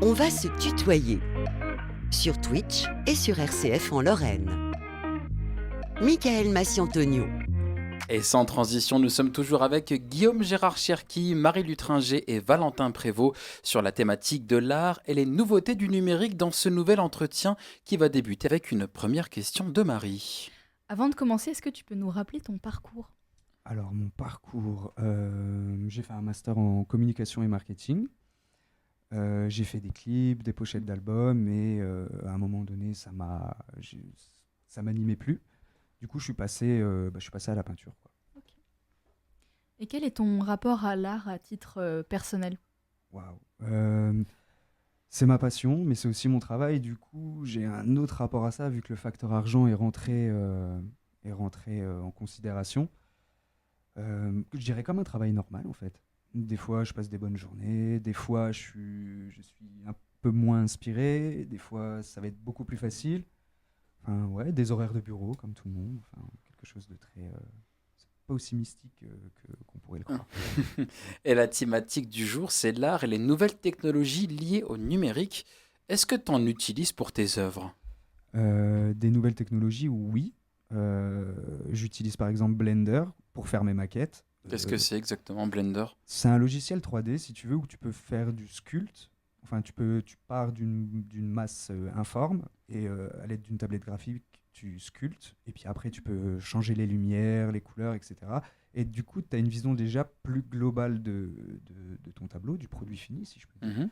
On va se tutoyer sur Twitch et sur RCF en Lorraine. Michael Massi-Antonio. Et sans transition, nous sommes toujours avec Guillaume Gérard Cherki, Marie Lutringer et Valentin Prévost sur la thématique de l'art et les nouveautés du numérique dans ce nouvel entretien qui va débuter avec une première question de Marie. Avant de commencer, est-ce que tu peux nous rappeler ton parcours ? Alors, mon parcours, j'ai fait un master en communication et marketing. J'ai fait des clips, des pochettes d'albums et à un moment donné, ça m'animait plus. Du coup, je suis passé à la peinture, quoi. Et quel est ton rapport à l'art à titre personnel ? Waouh. C'est ma passion, mais c'est aussi mon travail. Du coup, j'ai un autre rapport à ça, vu que le facteur argent est rentré en considération. Je dirais comme un travail normal, en fait. Des fois, je passe des bonnes journées. Des fois, je suis un peu moins inspiré. Des fois, ça va être beaucoup plus facile. Enfin, ouais, des horaires de bureau, comme tout le monde. Enfin, quelque chose de très... c'est pas aussi mystique qu'on pourrait le croire. Et la thématique du jour, c'est l'art et les nouvelles technologies liées au numérique. Est-ce que tu en utilises pour tes œuvres ? Des nouvelles technologies, oui. J'utilise par exemple Blender pour faire mes maquettes. Qu'est-ce que c'est exactement Blender ? C'est un logiciel 3D, si tu veux, où tu peux faire du sculpte. Enfin, tu pars d'une masse informe et à l'aide d'une tablette graphique, tu sculptes. Et puis après, tu peux changer les lumières, les couleurs, etc. Et du coup, tu as une vision déjà plus globale de ton tableau, du produit fini, si je peux dire.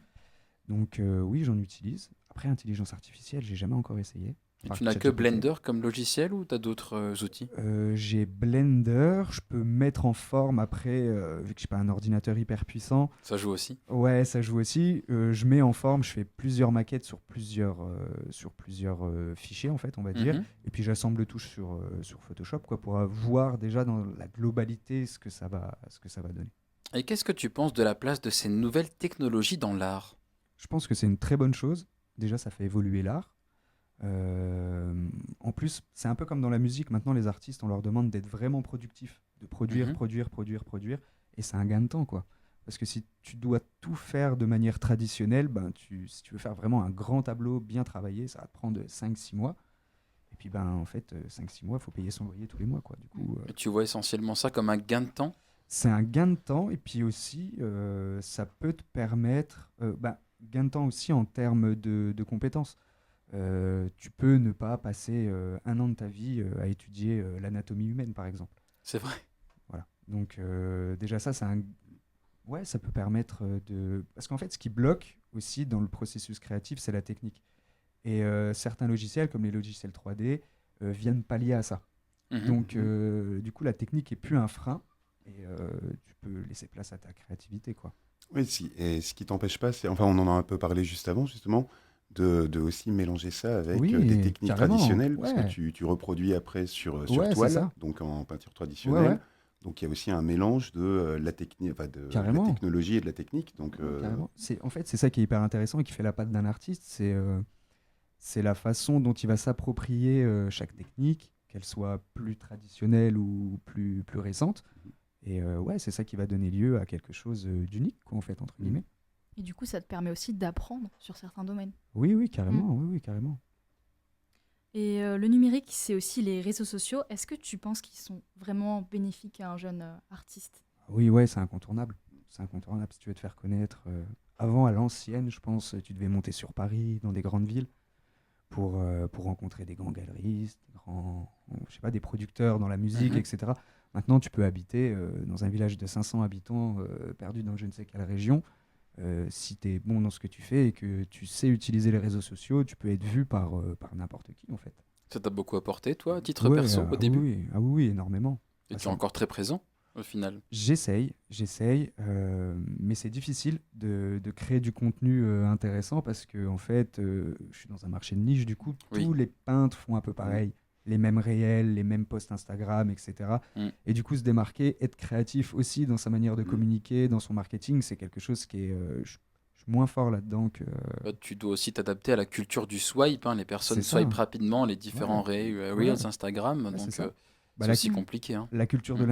Donc oui, j'en utilise. Après, intelligence artificielle, j'ai jamais encore essayé. Et tu n'as que Blender comme logiciel ou tu as d'autres outils ? J'ai Blender, je peux mettre en forme après, vu que je n'ai pas un ordinateur hyper puissant. Ça joue aussi ? Ouais, ça joue aussi. Je mets en forme, je fais plusieurs maquettes sur plusieurs fichiers, en fait, on va dire. Et puis j'assemble tout sur Photoshop, quoi, pour voir déjà dans la globalité ce que ça va donner. Et qu'est-ce que tu penses de la place de ces nouvelles technologies dans l'art ? Je pense que c'est une très bonne chose. Déjà, ça fait évoluer l'art. En plus, c'est un peu comme dans la musique. Maintenant, les artistes, on leur demande d'être vraiment productifs, de produire. Et c'est un gain de temps, quoi. Parce que si tu dois tout faire de manière traditionnelle, si tu veux faire vraiment un grand tableau bien travaillé, ça va te prendre 5-6 mois. Et puis, en fait, 5-6 mois, il faut payer son loyer tous les mois, quoi. Du coup, Et tu vois essentiellement ça comme un gain de temps ? c'est un gain de temps. Et puis aussi, ça peut te permettre... gain de temps aussi en termes de compétences. Tu peux ne pas passer un an de ta vie à étudier l'anatomie humaine, par exemple. C'est vrai. Voilà. Donc déjà ça peut permettre de... Parce qu'en fait, ce qui bloque aussi dans le processus créatif, c'est la technique. Et certains logiciels, comme les logiciels 3D, viennent pallier à ça. Donc du coup, la technique est plus un frein et tu peux laisser place à ta créativité, quoi. Oui, et ce qui t'empêche pas, c'est, enfin, on en a un peu parlé juste avant, justement, de aussi mélanger ça avec des techniques traditionnelles, parce que tu reproduis après sur toile, donc en peinture traditionnelle. Ouais. Donc il y a aussi un mélange de la technique, de la technologie et de la technique. Donc, carrément. En fait, c'est ça qui est hyper intéressant et qui fait la patte d'un artiste, c'est la façon dont il va s'approprier chaque technique, qu'elle soit plus traditionnelle ou plus récente. Et c'est ça qui va donner lieu à quelque chose d'unique, quoi, en fait, entre guillemets. Et du coup, ça te permet aussi d'apprendre sur certains domaines. Oui, carrément. Oui, carrément. Et le numérique, c'est aussi les réseaux sociaux. Est-ce que tu penses qu'ils sont vraiment bénéfiques à un jeune artiste ? Oui, c'est incontournable. C'est incontournable si tu veux te faire connaître. Avant, à l'ancienne, je pense, tu devais monter sur Paris, dans des grandes villes, pour rencontrer des grands galeristes, des producteurs dans la musique, etc. Maintenant, tu peux habiter dans un village de 500 habitants, perdu dans je ne sais quelle région. Si tu es bon dans ce que tu fais et que tu sais utiliser les réseaux sociaux, tu peux être vu par n'importe qui, en fait. Ça t'a beaucoup apporté, toi, à titre perso, au début ? Oui, énormément. Et tu es encore très présent, au final ? J'essaye, mais c'est difficile de créer du contenu intéressant parce que, en fait, je suis dans un marché de niche, du coup, tous les peintres font un peu pareil. Les mêmes réels, les mêmes posts Instagram, etc. Et du coup, se démarquer, être créatif aussi dans sa manière de communiquer, dans son marketing, c'est quelque chose qui est... je suis moins fort là-dedans que... Tu dois aussi t'adapter à la culture du swipe. Les personnes swipent rapidement les différents Reels Instagram. Donc, c'est aussi compliqué. La culture de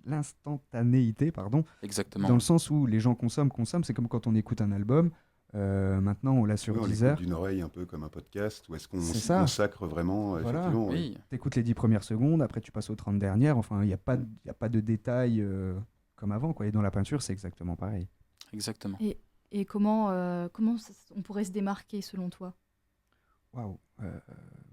l'instantanéité, pardon. Exactement. Dans le sens où les gens consomment. C'est comme quand on écoute un album. Maintenant, on l'a sur on Deezer. l'écoute d'une oreille un peu comme un podcast, ou est-ce qu'on s'y consacre vraiment effectivement, Tu écoutes les 10 premières secondes, après tu passes aux 30 dernières. Enfin, il n'y a pas de détails comme avant, quoi. Et dans la peinture, c'est exactement pareil. Exactement. Et comment on pourrait se démarquer selon toi? Waouh,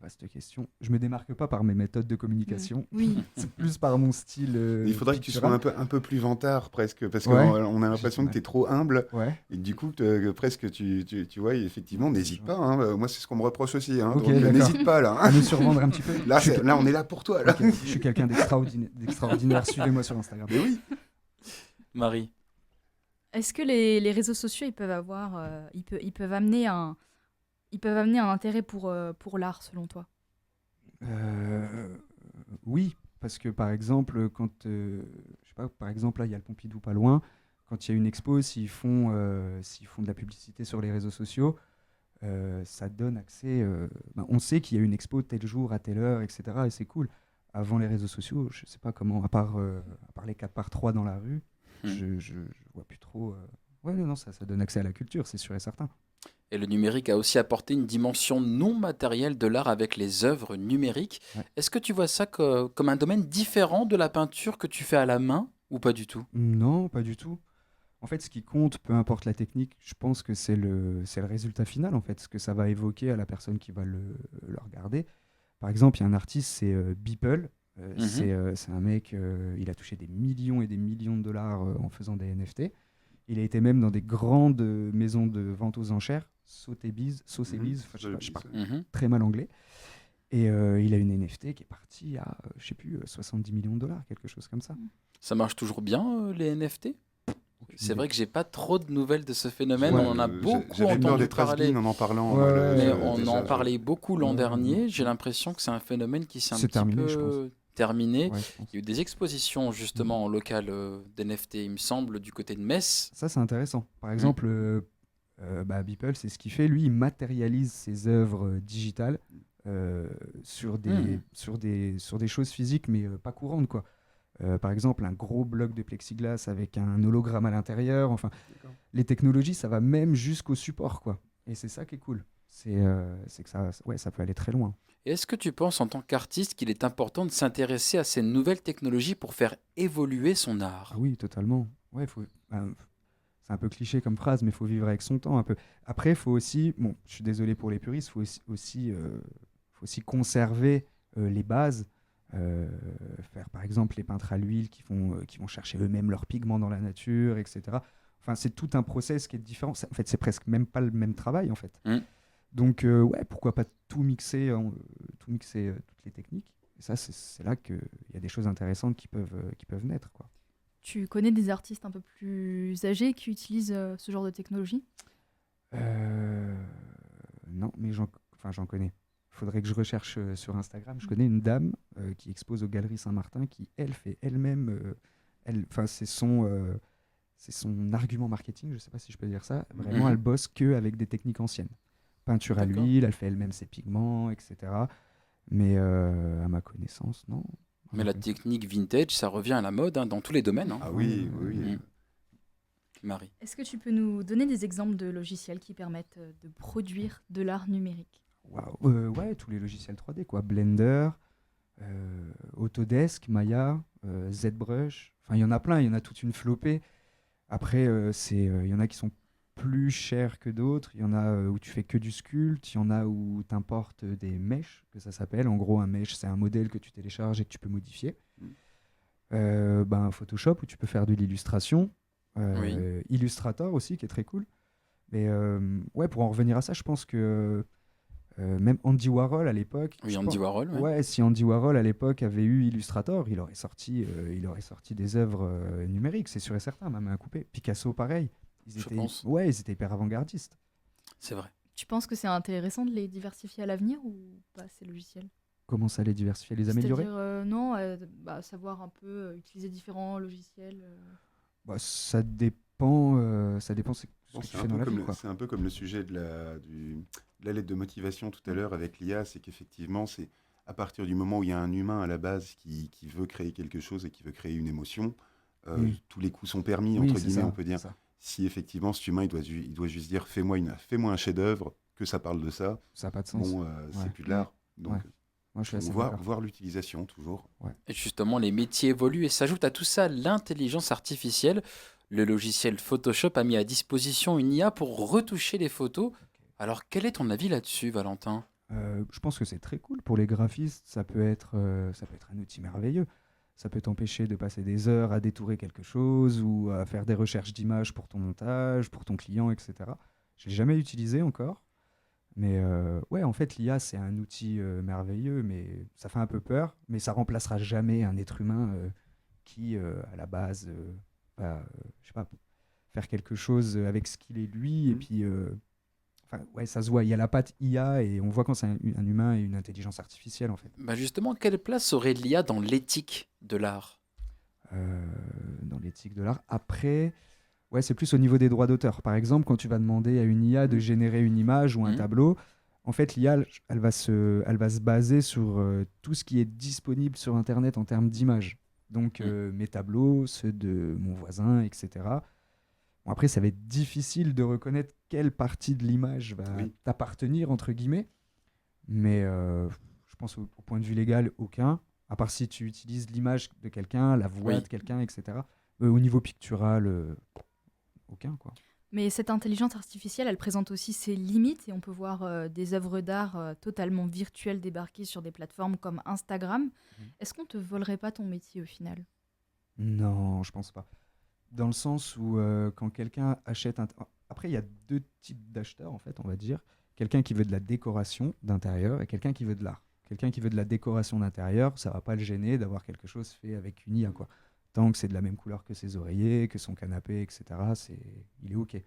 vaste question. Je me démarque pas par mes méthodes de communication. Oui. C'est plus par mon style. Il faudrait que tu sois un peu plus vantard presque, parce qu'on a l'impression que tu es trop humble. Ouais. Et du coup, presque tu vois, effectivement, n'hésite pas. Hein. Moi, c'est ce qu'on me reproche aussi. Hein, okay, donc n'hésite pas là. À me survendre un petit peu. Là, on est là pour toi. Là. Okay. Je suis quelqu'un d'extraordinaire. Suivez-moi sur Instagram. Mais oui. Marie. Est-ce que les réseaux sociaux, ils peuvent amener un intérêt pour l'art, selon toi? Oui, parce que par exemple, quand je sais pas, par exemple là, il y a le Pompidou pas loin. Quand il y a une expo, s'ils font de la publicité sur les réseaux sociaux, ça donne accès. On sait qu'il y a une expo tel jour à telle heure, etc. Et c'est cool. Avant les réseaux sociaux, je sais pas comment, à part les 4x3 dans la rue. Je vois plus trop. Non, ça donne accès à la culture, c'est sûr et certain. Et le numérique a aussi apporté une dimension non matérielle de l'art avec les œuvres numériques. Ouais. Est-ce que tu vois ça comme un domaine différent de la peinture que tu fais à la main ou pas du tout? Non, pas du tout. En fait, ce qui compte, peu importe la technique, je pense que c'est le résultat final, en fait, ce que ça va évoquer à la personne qui va le regarder. Par exemple, il y a un artiste, c'est Beeple. C'est un mec, il a touché des millions et des millions de dollars en faisant des NFT. Il a été même dans des grandes maisons de vente aux enchères, Sotheby's, je sais pas, très mal anglais. Et il a une NFT qui est partie à, je sais plus, 70 millions de dollars, quelque chose comme ça. Ça marche toujours bien, les NFT? C'est vrai que j'ai pas trop de nouvelles de ce phénomène. On en a beaucoup entendu parler. En parlant. Mais on en parlait beaucoup l'an dernier. J'ai l'impression que c'est un phénomène qui s'est un petit peu terminé. Ouais, il y a eu des expositions justement en local d'NFT, il me semble, du côté de Metz. Ça, c'est intéressant. Par exemple, Beeple, c'est ce qu'il fait. Lui, il matérialise ses œuvres digitales sur des choses physiques, mais pas courantes, quoi. Par exemple, un gros bloc de plexiglas avec un hologramme à l'intérieur. Enfin, les technologies, ça va même jusqu'au support, quoi. Et c'est ça qui est cool. C'est que ça peut aller très loin. Et est-ce que tu penses, en tant qu'artiste, qu'il est important de s'intéresser à ces nouvelles technologies pour faire évoluer son art? Oui, totalement. Ouais, c'est un peu cliché comme phrase, mais il faut vivre avec son temps un peu. Après, il faut aussi, je suis désolé pour les puristes, il faut aussi conserver les bases. Faire par exemple les peintres à l'huile qui vont chercher eux-mêmes leurs pigments dans la nature, etc. Enfin, c'est tout un process qui est différent. En fait, c'est presque même pas le même travail, en fait. Donc, pourquoi pas tout mixer toutes les techniques. Et ça, c'est là qu'il y a des choses intéressantes qui peuvent naître, quoi. Tu connais des artistes un peu plus âgés qui utilisent ce genre de technologie? Non, mais j'en connais. Il faudrait que je recherche sur Instagram. Je connais une dame qui expose aux Galeries Saint-Martin qui, elle, fait elle-même... c'est son argument marketing, je ne sais pas si je peux dire ça. Vraiment, elle bosse qu'avec des techniques anciennes. Peinture à l'huile, elle fait elle-même ses pigments, etc. Mais à ma connaissance, non. Mais la technique vintage, ça revient à la mode dans tous les domaines. Ah oui. Marie. Est-ce que tu peux nous donner des exemples de logiciels qui permettent de produire de l'art numérique? Ouais, tous les logiciels 3D, quoi. Blender, Autodesk, Maya, ZBrush. Enfin, il y en a plein, il y en a toute une flopée. Après, il y en a qui sont plus chers que d'autres. Il y en a où tu fais que du sculpte. Il y en a où tu importes des meshes, que ça s'appelle. En gros, un mesh, c'est un modèle que tu télécharges et que tu peux modifier. Photoshop, où tu peux faire de l'illustration. Illustrator aussi, qui est très cool. Mais pour en revenir à ça, je pense que même Andy Warhol à l'époque. Oui, Andy Warhol. Ouais, si Andy Warhol à l'époque avait eu Illustrator, il aurait sorti des œuvres numériques, c'est sûr et certain, même à couper. Picasso, pareil. Ils étaient hyper avant-gardistes. C'est vrai. Tu penses que c'est intéressant de les diversifier à l'avenir ou pas, ces logiciels? Comment ça, les diversifier, les améliorer? C'est-à-dire, savoir un peu utiliser différents logiciels. Ça dépend. Ça dépend. C'est un peu comme le sujet de la lettre de motivation tout à l'heure avec l'IA, c'est qu'effectivement, c'est à partir du moment où il y a un humain à la base qui veut créer quelque chose et qui veut créer une émotion, tous les coups sont permis, entre guillemets, on peut dire. si effectivement cet humain, il doit juste dire fais-moi un chef-d'œuvre, que ça parle de ça. Ça n'a pas de sens. Bon, c'est plus de l'art. Donc, moi, je suis assez voir l'utilisation toujours. Et justement, les métiers évoluent et s'ajoute à tout ça l'intelligence artificielle. Le logiciel Photoshop a mis à disposition une IA pour retoucher les photos. Alors, quel est ton avis là-dessus, Valentin ? Je pense que c'est très cool. Pour les graphistes, ça peut être un outil merveilleux. Ça peut t'empêcher de passer des heures à détourer quelque chose ou à faire des recherches d'images pour ton montage, pour ton client, etc. Je ne l'ai jamais utilisé encore. Mais ouais, en fait, l'IA, c'est un outil merveilleux, mais ça fait un peu peur. Mais ça remplacera jamais un être humain qui, à la base, va, je sais pas, faire quelque chose avec ce qu'il est lui. Et puis, ouais, ça se voit. Il y a la patte IA et on voit quand c'est un humain et une intelligence artificielle, en fait. Bah justement, quelle place aurait l'IA dans l'éthique de l'art ? Dans l'éthique de l'art. Après, ouais, c'est plus au niveau des droits d'auteur. Par exemple, quand tu vas demander à une IA de générer une image ou un tableau, en fait, l'IA, elle va se baser sur tout ce qui est disponible sur Internet en termes d'images. Donc, mes tableaux, ceux de mon voisin, etc. Bon, après, ça va être difficile de reconnaître quelle partie de l'image va t'appartenir, entre guillemets. Mais je pense au point de vue légal, aucun. À part si tu utilises l'image de quelqu'un, la voix de quelqu'un, etc. Au niveau pictural, aucun, quoi. Mais cette intelligence artificielle, elle présente aussi ses limites et on peut voir des œuvres d'art totalement virtuelles débarquer sur des plateformes comme Instagram. Est-ce qu'on te volerait pas ton métier au final ? Non, je pense pas. Dans le sens où quand quelqu'un achète Après, il y a deux types d'acheteurs, en fait, on va dire. Quelqu'un qui veut de la décoration d'intérieur et quelqu'un qui veut de l'art. Quelqu'un qui veut de la décoration d'intérieur, ça va pas le gêner d'avoir quelque chose fait avec une IA, quoi. Tant que c'est de la même couleur que ses oreillers, que son canapé, etc., il est OK.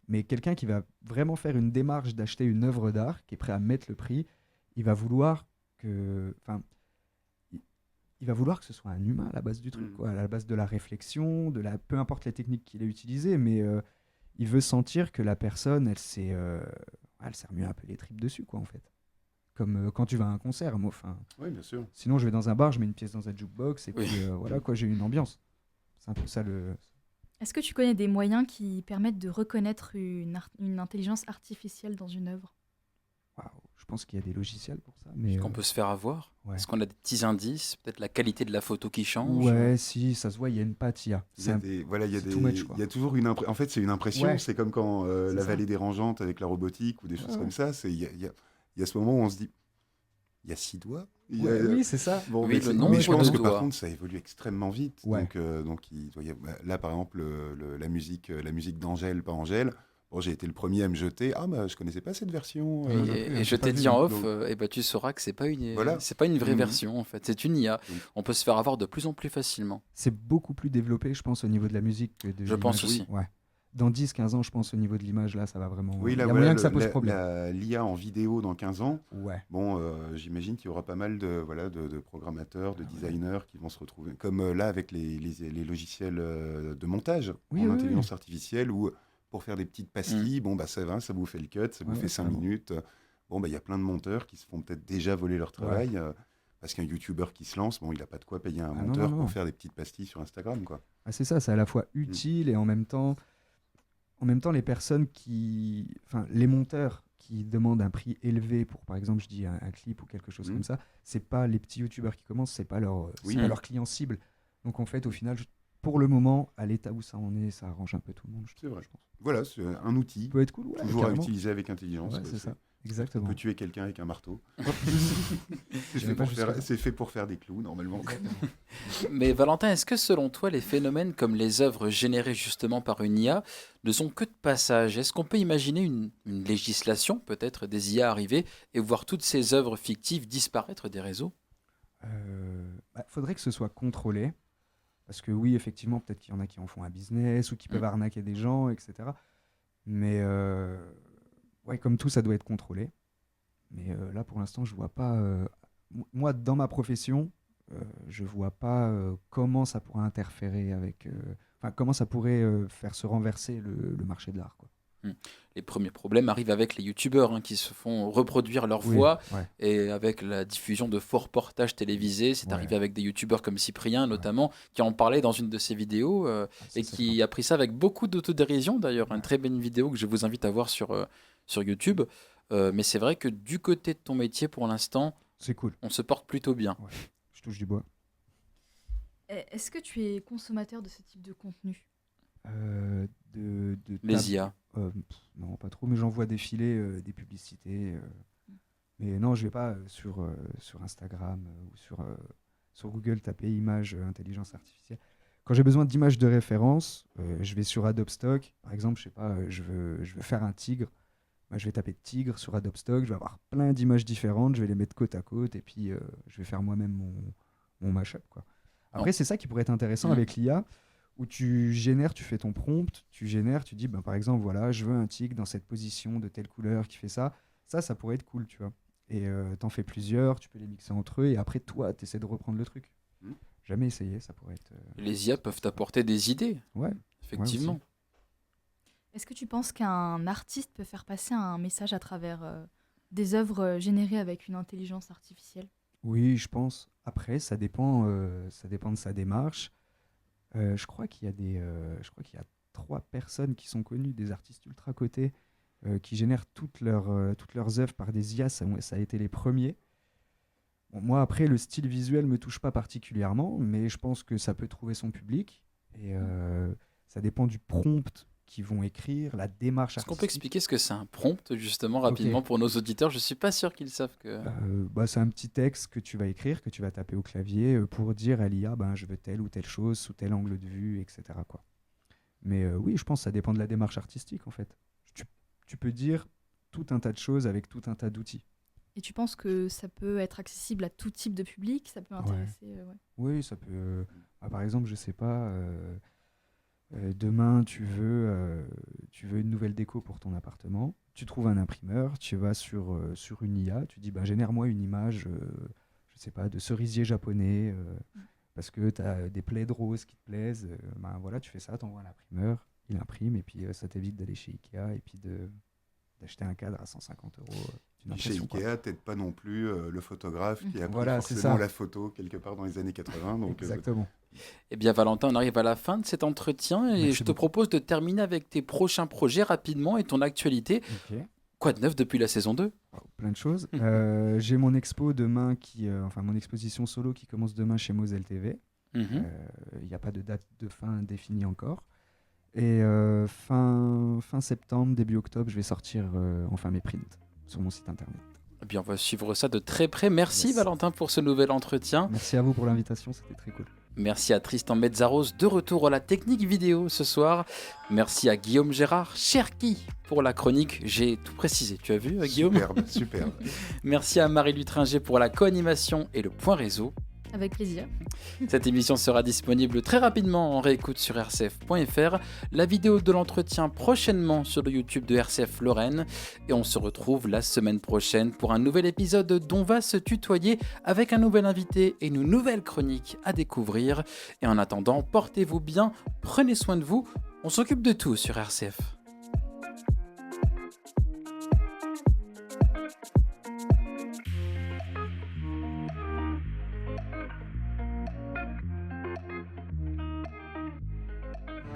Mais quelqu'un qui va vraiment faire une démarche d'acheter une œuvre d'art, qui est prêt à mettre le prix, il va vouloir que ce soit un humain à la base du truc, quoi, à la base de la réflexion, peu importe les techniques qu'il a utilisées, mais il veut sentir que la personne, elle s'est remué un peu les tripes dessus, quoi, en fait. Comme quand tu vas à un concert, moi. Oui, bien sûr. Sinon, je vais dans un bar, je mets une pièce dans un jukebox et puis voilà, quoi, j'ai une ambiance. C'est un peu ça le. Est-ce que tu connais des moyens qui permettent de reconnaître une intelligence artificielle dans une œuvre ? Waouh, je pense qu'il y a des logiciels pour ça. Mais qu'on peut se faire avoir ? Est-ce qu'on a des petits indices ? Peut-être la qualité de la photo qui change ? Ouais, si, ça se voit, il y a une patte IA. Il y a toujours une impression. En fait, c'est une impression. Ouais. C'est comme quand la vallée dérangeante avec la robotique ou des choses comme ça. Il y a ce moment où on se dit, il y a 6 doigts. Oui, c'est ça. Bon, mais je pense que par contre, ça évolue extrêmement vite. Ouais. Donc il doit y avoir, là, par exemple, la musique d'Angèle, pas Angèle. Bon, j'ai été le premier à me jeter. Ah, bah, je connaissais pas cette version. Et je t'ai dit en off, tu sauras que c'est pas une vraie version, en fait. C'est une IA. On peut se faire avoir de plus en plus facilement. C'est beaucoup plus développé, je pense, au niveau de la musique que de l'image. Je pense aussi. Ouais. Dans 10-15 ans, je pense, au niveau de l'image, là, ça va vraiment... Oui, là, il y a moyen que ça pose problème. L'IA en vidéo dans 15 ans, ouais. Bon, j'imagine qu'il y aura pas mal de programmateurs, de designers qui vont se retrouver, comme là avec les logiciels de montage en intelligence artificielle, où pour faire des petites pastilles, bon, bah, ça vous fait le cut, ça vous fait 5 minutes. Bon, bah, y a plein de monteurs qui se font peut-être déjà voler leur travail, parce qu'un YouTuber qui se lance, bon, il n'a pas de quoi payer un monteur pour faire des petites pastilles sur Instagram, quoi. Ah, c'est ça, c'est à la fois utile et en même temps, les personnes les monteurs qui demandent un prix élevé pour, par exemple, je dis un clip ou quelque chose comme ça, c'est pas les petits youtubeurs qui commencent, c'est pas leur client cible. Donc en fait, au final, pour le moment, à l'état où ça en est, ça arrange un peu tout le monde. C'est vrai, je pense. Voilà, c'est un outil. Peut être cool, toujours à utiliser avec intelligence. Ouais, c'est ça. Exactement. On peut tuer quelqu'un avec un marteau. C'est fait pour faire des clous, normalement. Mais Valentin, est-ce que selon toi, les phénomènes comme les œuvres générées justement par une IA ne sont que de passage ? Est-ce qu'on peut imaginer une législation, peut-être des IA arriver, et voir toutes ces œuvres fictives disparaître des réseaux ? Faudrait que ce soit contrôlé. Parce que oui, effectivement, peut-être qu'il y en a qui en font un business ou qui peuvent arnaquer des gens, etc. Mais... comme tout, ça doit être contrôlé. Mais là, pour l'instant, je vois pas... moi, dans ma profession, je vois pas comment ça pourrait interférer avec... comment ça pourrait faire se renverser le marché de l'art, quoi. Les premiers problèmes arrivent avec les youtubeurs qui se font reproduire leur voix et avec la diffusion de faux reportages télévisés. C'est arrivé avec des youtubeurs comme Cyprien notamment, qui en parlait dans une de ses vidéos et qui a pris ça avec beaucoup d'autodérision d'ailleurs. Une très belle vidéo que je vous invite à voir sur YouTube. Mais c'est vrai que du côté de ton métier, pour l'instant, c'est cool. On se porte plutôt bien. Ouais. Je touche du bois. Est-ce que tu es consommateur de ce type de contenu ? Les IA non, pas trop, mais j'en vois défiler des publicités. Mais non, je vais pas sur Instagram ou sur Google taper images intelligence artificielle. Quand j'ai besoin d'images de référence, je vais sur Adobe Stock. Par exemple, je sais pas, je veux faire un tigre. Je vais taper tigre sur Adobe Stock. Je vais avoir plein d'images différentes. Je vais les mettre côte à côte et puis je vais faire moi-même mon mashup, quoi. Après, c'est ça qui pourrait être intéressant avec l'IA, où tu fais ton prompt, tu dis, par exemple, voilà, je veux un tigre dans cette position de telle couleur qui fait ça. Ça pourrait être cool, tu vois. Et t'en fais plusieurs, tu peux les mixer entre eux, et après, toi, t'essaies de reprendre le truc. Jamais essayé, ça pourrait être... Les IA peuvent apporter des idées. Ouais. Effectivement. Ouais, est-ce que tu penses qu'un artiste peut faire passer un message à travers des œuvres générées avec une intelligence artificielle ? Oui, je pense. Après, ça dépend de sa démarche. Je crois qu'il y a 3 personnes qui sont connues, des artistes ultra cotés, qui génèrent toutes leurs œuvres par des IA. Ça a été les premiers. Bon, moi, après, le style visuel me touche pas particulièrement, mais je pense que ça peut trouver son public. Et ça dépend du prompt qu'ils vont écrire, la démarche artistique. Est-ce qu'on peut expliquer ce que c'est un prompt, justement, rapidement, pour nos auditeurs ? Je suis pas sûr qu'ils savent que... c'est un petit texte que tu vas écrire, que tu vas taper au clavier pour dire à l'IA, je veux telle ou telle chose, sous tel angle de vue, etc., quoi. Mais oui, je pense que ça dépend de la démarche artistique, en fait. Tu peux dire tout un tas de choses avec tout un tas d'outils. Et tu penses que ça peut être accessible à tout type de public ? Ça peut intéresser Oui, ça peut... par exemple, je sais pas... demain, tu veux une nouvelle déco pour ton appartement. Tu trouves un imprimeur, tu vas sur une IA, tu dis génère-moi une image, je sais pas, de cerisier japonais, parce que tu as des plaids roses qui te plaisent. Voilà, tu fais ça, tu envoies à l'imprimeur, il imprime, et puis ça t'évite d'aller chez Ikea et puis d'acheter un cadre à 150 €. Chez Ikea, t'aides pas non plus le photographe qui a pris Voilà, forcément la photo quelque part dans les années 80. Donc, exactement. Eh bien, Valentin, on arrive à la fin de cet entretien et je te propose de terminer avec tes prochains projets rapidement et ton actualité. Okay. Quoi de neuf depuis la saison 2 ? Plein de choses. J'ai mon expo demain, mon exposition solo qui commence demain chez Moselle TV. Il n'y a pas de date de fin définie encore. Et fin septembre, début octobre, je vais sortir mes prints sur mon site internet. Eh bien, on va suivre ça de très près. Merci Valentin pour ce nouvel entretien. Merci à vous pour l'invitation, c'était très cool. Merci à Tristan Mezzaros, de retour à la technique vidéo ce soir. Merci à Guillaume Gérard Cherki pour la chronique. J'ai tout précisé, tu as vu Guillaume ? Superbe. Merci à Marie Lutringer pour la co-animation et le point réseau. Avec plaisir. Cette émission sera disponible très rapidement en réécoute sur rcf.fr. La vidéo de l'entretien prochainement sur le YouTube de RCF Lorraine. Et on se retrouve la semaine prochaine pour un nouvel épisode dont va se tutoyer avec un nouvel invité et une nouvelle chronique à découvrir. Et en attendant, portez-vous bien, prenez soin de vous. On s'occupe de tout sur RCF.